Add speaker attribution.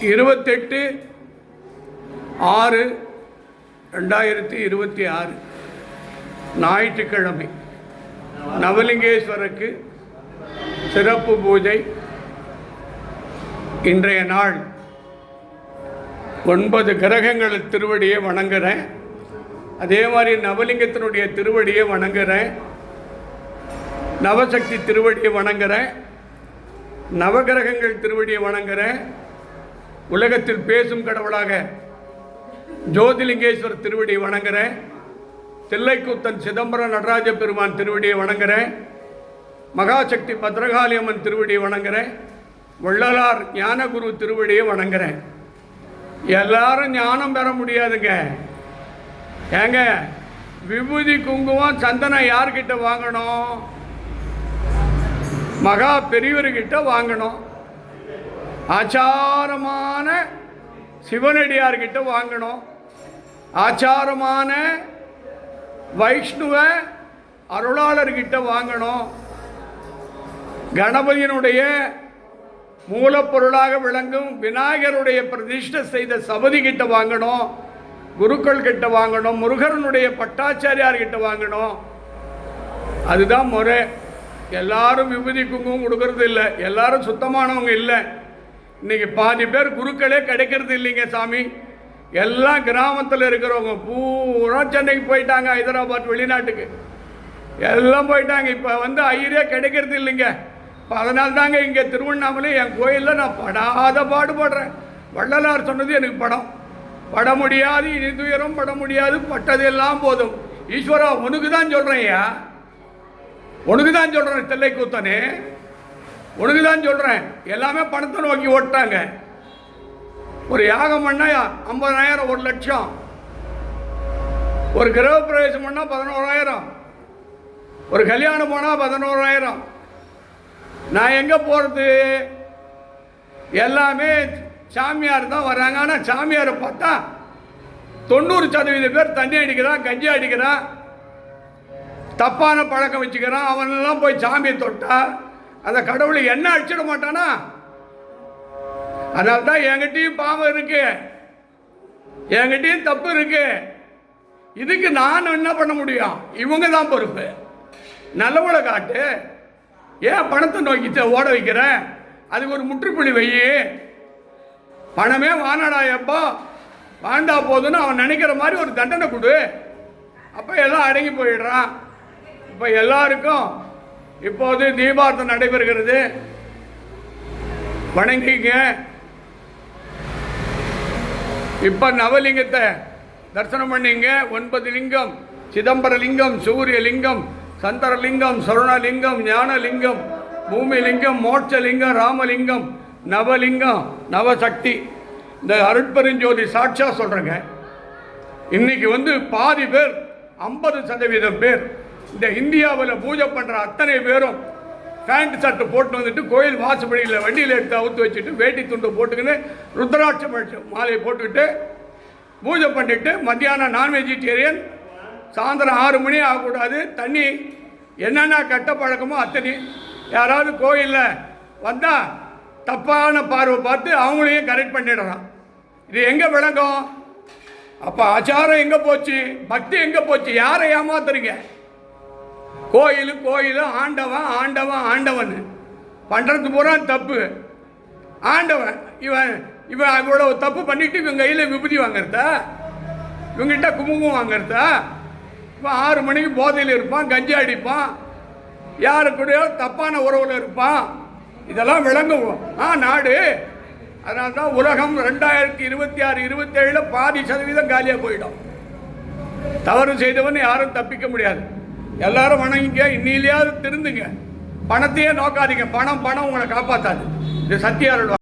Speaker 1: 28/6/2026 ஞாயிற்றுக்கிழமை நவலிங்கேஸ்வரருக்கு சிறப்பு பூஜை. இன்றைய நாள் 9 கிரகங்கள் திருவடியை வணங்குகிறேன். அதே மாதிரி நவலிங்கத்தினுடைய திருவடியை வணங்குகிறேன். நவசக்தி திருவடியை வணங்குகிறேன். நவகிரகங்கள் திருவடியை வணங்குகிறேன். உலகத்தில் பேசும் கடவுளாக ஜோதிலிங்கேஸ்வரர் திருவடியை வணங்குகிறேன். தில்லைக்கூத்தன் சிதம்பரம் நடராஜ பெருமான் திருவடியை வணங்குகிறேன். மகாசக்தி பத்ரகாளி அம்மன் திருவடியை வணங்குகிறேன். வள்ளலார் ஞானகுரு திருவடியை வணங்குகிறேன். எல்லாரும் ஞானம் பெற முடியாதுங்க. ஏங்க, விபூதி குங்குமம் சந்தனம் யார்கிட்ட வாங்கணும்? மகா பெரியவர்கிட்ட வாங்கணும். ஆச்சாரமான சிவனடியார்கிட்ட வாங்கணும். ஆச்சாரமான வைஷ்ணுவ அருளாளர்கிட்ட வாங்கணும். கணபதியினுடைய மூலப்பொருளாக விளங்கும் விநாயகருடைய பிரதிஷ்டை செய்த சபதி கிட்ட வாங்கணும். குருக்கள் கிட்ட வாங்கணும். முருகனுடைய பட்டாச்சாரியார் கிட்ட வாங்கணும். அதுதான் முறை. எல்லாரும் விபூதி குங்குமம் கொடுக்கறது இல்லை. எல்லாரும் சுத்தமானவங்க இல்லை. இன்னைக்கு பாதி பேர் குருக்களே கிடைக்கிறது இல்லைங்க சாமி. எல்லாம் கிராமத்தில் இருக்கிறவங்க பூரா சென்னைக்கு போயிட்டாங்க, ஹைதராபாத், வெளிநாட்டுக்கு எல்லாம் போயிட்டாங்க. இப்போ ஐயரே கிடைக்கிறது இல்லைங்க. இப்போ அதனால தாங்க இங்கே திருவண்ணாமலை என் கோயிலில் நான் படாத பாடுபடுறேன். வள்ளலார் சொன்னது எனக்கு பட முடியாது, இனி துயரம் பட முடியாது, பட்டது எல்லாம் போதும். ஈஸ்வரா, உனக்கு தான் சொல்கிறேன்யா, உனக்கு தான் சொல்கிறேன். தில்லைக்கூத்தனே, உனக்கு தான் சொல்கிறேன். எல்லாமே பணத்தை நோக்கி ஓட்டாங்க. ஒரு யாகம் பண்ணால் 50,000, 1,00,000. ஒரு கிரக பிரவேசம் பண்ணால் 11,000. ஒரு கல்யாணம் போனால் 11,000. நான் எங்கே போகிறது? எல்லாமே சாமியார் தான் வர்றாங்க. ஆனால் சாமியாரை பார்த்தா 90% பேர் தண்ணி அடிக்கிறான், கஞ்சி அடிக்கிறான், தப்பான பழக்கம் வச்சுக்கிறான். அவனெல்லாம் போய் சாமியை தொட்டா அந்த கடவுளை என்ன அடிச்சிட மாட்டானா? அதனால தான் என்கிட்டையும் பாவம் இருக்கு, என்கிட்டையும் தப்பு இருக்கு. இதுக்கு நான் என்ன பண்ண முடியும்? இவங்க தான் பொறுப்பு. நல்லவளை காட்டு. ஏன் பணத்தை நோக்கி ஓட வைக்கிறேன்? அதுக்கு ஒரு முற்றுப்புள்ளி வை. பணமே வானடா, எப்போ வாண்டா போதுன்னு அவன் நினைக்கிற மாதிரி ஒரு தண்டனை கொடு. அப்போ எல்லாம் அடங்கி போயிடுறான். இப்போ எல்லாருக்கும் இப்போது தீபார்த்தம் நடைபெறுகிறது. வணங்கிங்க. இப்போ நவலிங்கத்தை தரிசனம் பண்ணிங்க. 9 லிங்கம்: சிதம்பரலிங்கம், சூரியலிங்கம், சந்தரலிங்கம், சருணலிங்கம், ஞானலிங்கம், பூமிலிங்கம், மோட்சலிங்கம், ராமலிங்கம், நவலிங்கம், நவசக்தி. இந்த அருட்பெருஞ்சோதி சாட்சா சொல்கிறேங்க. இன்னைக்கு பாதி பேர், 50% பேர் இந்த இந்தியாவில் பூஜை பண்ணுற அத்தனை பேரும் பேண்ட் ஷர்ட்டு போட்டு வந்துட்டு கோயில் வாசப்படியில் வண்டியில் எடுத்து அவுத்து வச்சுட்டு வேட்டி துண்டு போட்டுக்கின்னு ருத்ராட்ச மாலையை போட்டுக்கிட்டு பூஜை பண்ணிவிட்டு மத்தியானம் நான் வெஜிடேரியன், சாயந்தரம் 6 மணி ஆகக்கூடாது, தண்ணி என்னென்ன கட்ட பழக்கமோ அத்தனை. யாராவது கோயிலில் வந்தால் தப்பான பார்வை பார்த்து அவங்களையும் கரெக்ட் பண்ணிடுறான். இது எங்கே விளங்கும்? அப்போ ஆச்சாரம் எங்கே போச்சு? பக்தி எங்கே போச்சு? யாரை ஏமாத்துறீங்க? கோயில் ஆண்டவன் ஆண்டவன் ஆண்டவன் பண்ணுறது பூரா தப்பு. ஆண்டவன் இவன் இவ்வளோ தப்பு பண்ணிட்டு இவங்க கையில் விபூதி வாங்கிறதா, இவங்ககிட்ட குங்குமம் வாங்கிறதா? இப்போ 6 மணிக்கு போதையில் இருப்பான், கஞ்சி அடிப்பான், யாரு கூடயோ தப்பான உறவில் இருப்பான். இதெல்லாம் விளங்குவோம் நாடு. அதனால தான் உலகம் 2026, 27 பாதி சதவீதம் காலியாக போயிடும். தவறு செய்தவன் யாரும் தப்பிக்க முடியாது. எல்லாரும் வணங்கிங்க. இன்னிலையாவது திருந்துங்க. பணத்தையே நோக்காதீங்க. பணம் உங்களை காப்பாற்றாது. இது சத்திய அருள்.